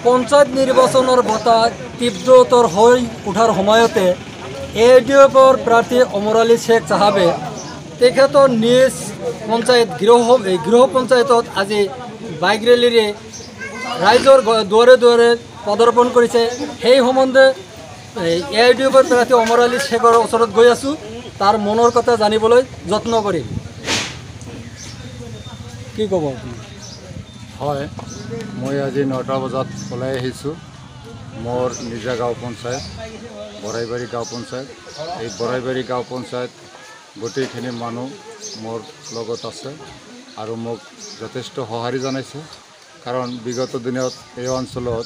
পঞ্চায়ত নিৰ্বাচনৰ বতাহ তীব্ৰতৰ হৈ উঠাৰ সময়তে AUDFৰ প্ৰাৰ্থী অমৰ আলী শ্বেখ চাহাবে তেখেতৰ নিজ পঞ্চায়ত গৃহ পঞ্চায়তত আজি বাইক ৰেলীৰে ৰাইজৰ দুৱাৰে দুৱাৰে প্ৰদৰ্শন কৰিছে। সেই সম্বন্ধে AUDFৰ প্ৰাৰ্থী অমৰ আলী শ্বেখৰ ওচৰত গৈ আছোঁ, তাৰ মনৰ কথা জানিবলৈ যত্ন কৰিম। কি ক'ব আপুনি? হয়, মই আজি 9টা বজাত ওলাই আহিছোঁ মোৰ নিজা গাঁও পঞ্চায়ত বৰাইবাৰী গাঁও পঞ্চায়ত। এই বৰাইবাৰী গাঁও পঞ্চায়ত গোটেইখিনি মানুহ মোৰ লগত আছে আৰু মোক যথেষ্ট সঁহাৰি জনাইছে, কাৰণ বিগত দিনত এই অঞ্চলত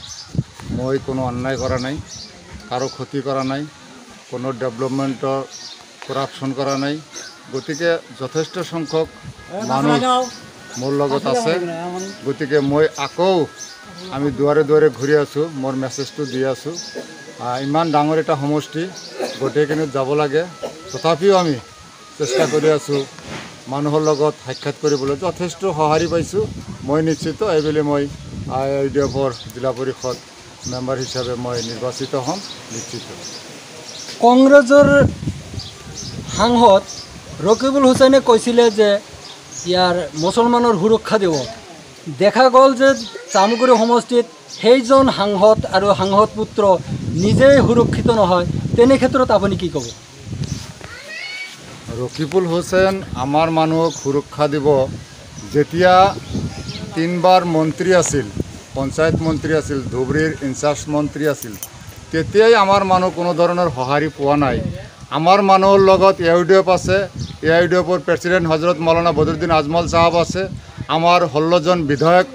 মই কোনো অন্যায় কৰা নাই, কাৰো ক্ষতি কৰা নাই, কোনো ডেভেলপমেণ্টৰ কৰাপশ্যন কৰা নাই। গতিকে যথেষ্ট সংখ্যক মানুহ মোৰ লগত আছে। গতিকে মই আকৌ আমি দুৱাৰে দুৱাৰে ঘূৰি আছোঁ, মোৰ মেছেজটো দি আছোঁ। ইমান ডাঙৰ এটা সমষ্টি গোটেইখিনিত যাব লাগে, তথাপিও আমি চেষ্টা কৰি আছোঁ মানুহৰ লগত সাক্ষাৎ কৰিবলৈ। যথেষ্ট সঁহাৰি পাইছোঁ। মই নিশ্চিত এইবেলি মই AUDFৰ জিলা পৰিষদ মেম্বাৰ হিচাপে মই নিৰ্বাচিত হ'ম নিশ্চিত। কংগ্ৰেছৰ সাংসদ ৰকিবুল হুছেইনে কৈছিলে যে ইয়াৰ মুছলমানৰ সুৰক্ষা দিব। দেখা গ'ল যে জামুগুৰি সমষ্টিত সেইজন সাংসদ আৰু সাংসদ পুত্ৰ নিজেই সুৰক্ষিত নহয়, তেনে ক্ষেত্ৰত আপুনি কি ক'ব? ৰকিবুল হুছেইন আমাৰ মানুহক সুৰক্ষা দিব। যেতিয়া 3বাৰ মন্ত্ৰী আছিল, পঞ্চায়ত মন্ত্ৰী আছিল, ধুবুৰীৰ ইনচাৰ্জ মন্ত্ৰী আছিল, তেতিয়াই আমাৰ মানুহ কোনো ধৰণৰ সঁহাৰি পোৱা নাই। আমাৰ মানুহৰ লগত AUDF আছে, AUDFৰ প্ৰেচিডেণ্ট হজৰত মৌলানা বদৰুদ্দিন আজমল চাহাব আছে, আমাৰ 16জন বিধায়ক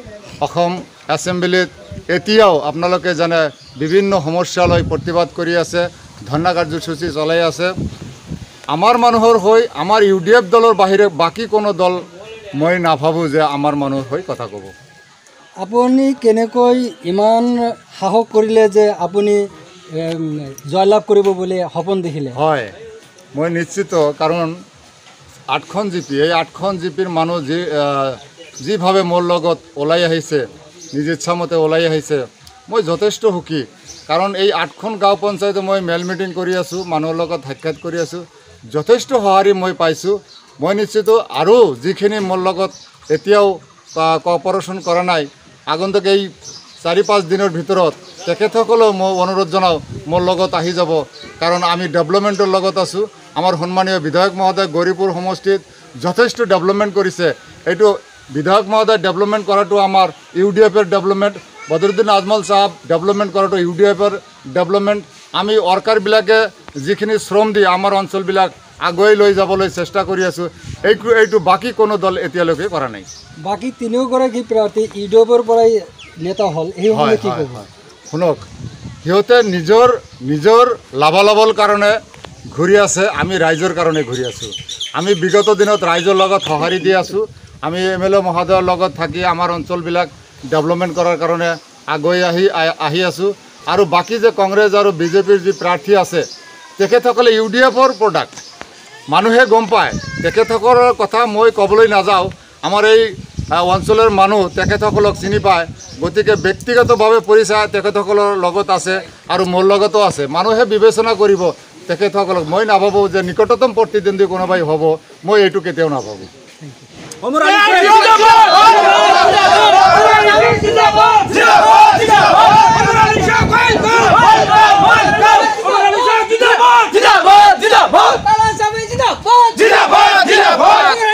অসম এছেম্বলিত এতিয়াও আপোনালোকে জানে বিভিন্ন সমস্যা লৈ প্ৰতিবাদ কৰি আছে, ধৰ্ণা কাৰ্যসূচী চলাই আছে। আমাৰ মানুহৰ হৈ আমাৰ UDF দলৰ বাহিৰে বাকী কোনো দল মই নাভাবোঁ যে আমাৰ মানুহৰ হৈ কথা ক'ব। আপুনি কেনেকৈ ইমান সাহস কৰিলে যে আপুনি জয়লাভ কৰিব বুলি সপোন দেখিলে? হয়, মই নিশ্চিত, কাৰণ 8খন জিপি, এই 8খন জিপিৰ মানুহ যিভাৱে মোৰ লগত ওলাই আহিছে, নিজ ইচ্ছামতে ওলাই আহিছে, মই যথেষ্ট সুখী। কাৰণ এই 8খন গাঁও পঞ্চায়তে মই মেল মিটিং কৰি আছোঁ, মানুহৰ লগত সাক্ষাৎ কৰি আছোঁ, যথেষ্ট সঁহাৰি মই পাইছোঁ। মই নিশ্চিত আৰু যিখিনি মোৰ লগত এতিয়াও কপাৰেশ্যন কৰা নাই, আগন্তুক এই 4-5 দিনৰ ভিতৰত তেখেতসকলেও মই অনুৰোধ জনাওঁ মোৰ লগত আহি যাব, কাৰণ আমি ডেভেলপমেণ্টৰ লগত আছোঁ। আমাৰ সন্মানীয় বিধায়ক মহোদয় গৌৰীপুৰ সমষ্টিত যথেষ্ট ডেভেলপমেণ্ট কৰিছে। এইটো বিধায়ক মহোদয় ডেভেলপমেণ্ট কৰাটো আমাৰ UDFৰ ডেভেলপমেণ্ট, বদৰুদ্দিন আজমল চাহাব ডেভেলপমেণ্ট কৰাটো UDFৰ ডেভেলপমেণ্ট। আমি ৱৰ্কাৰবিলাকে যিখিনি শ্ৰম দি আমাৰ অঞ্চলবিলাক আগুৱাই লৈ যাবলৈ চেষ্টা কৰি আছোঁ, এইটো বাকী কোনো দল এতিয়ালৈকে কৰা নাই। বাকী 3গৰাকী প্ৰাৰ্থী UDFৰ পৰাই নেতা হ'ল, এই সময় কি ক'ব? শুনক, সিহঁতে নিজৰ লাভালাভৰ কাৰণে ঘূৰি আছে, আমি ৰাইজৰ কাৰণে ঘূৰি আছোঁ। আমি বিগত দিনত ৰাইজৰ লগত সঁহাৰি দি আছোঁ। আমি MLA মহোদয়ৰ লগত থাকি আমাৰ অঞ্চলবিলাক ডেভেলপমেণ্ট কৰাৰ কাৰণে আগুৱাই আহি আছোঁ। আৰু বাকী যে কংগ্ৰেছ আৰু BJPৰ যি প্ৰাৰ্থী আছে, তেখেতসকলে UDFৰ প্ৰডাক্ট, মানুহে গম পায়। তেখেতসকলৰ কথা মই ক'বলৈ নাযাওঁ, আমাৰ এই অঞ্চলৰ মানুহ তেখেতসকলক চিনি পায়। গতিকে ব্যক্তিগতভাৱে পৰিচয় তেখেতসকলৰ লগত আছে আৰু মোৰ লগতো আছে। মানুহে বিবেচনা কৰিব তেখেতসকলক। মই নাভাবোঁ যে নিকটতম প্ৰতিদ্বন্দ্বী কোনোবাই হ'ব, মই এইটো কেতিয়াও নাভাবোঁ।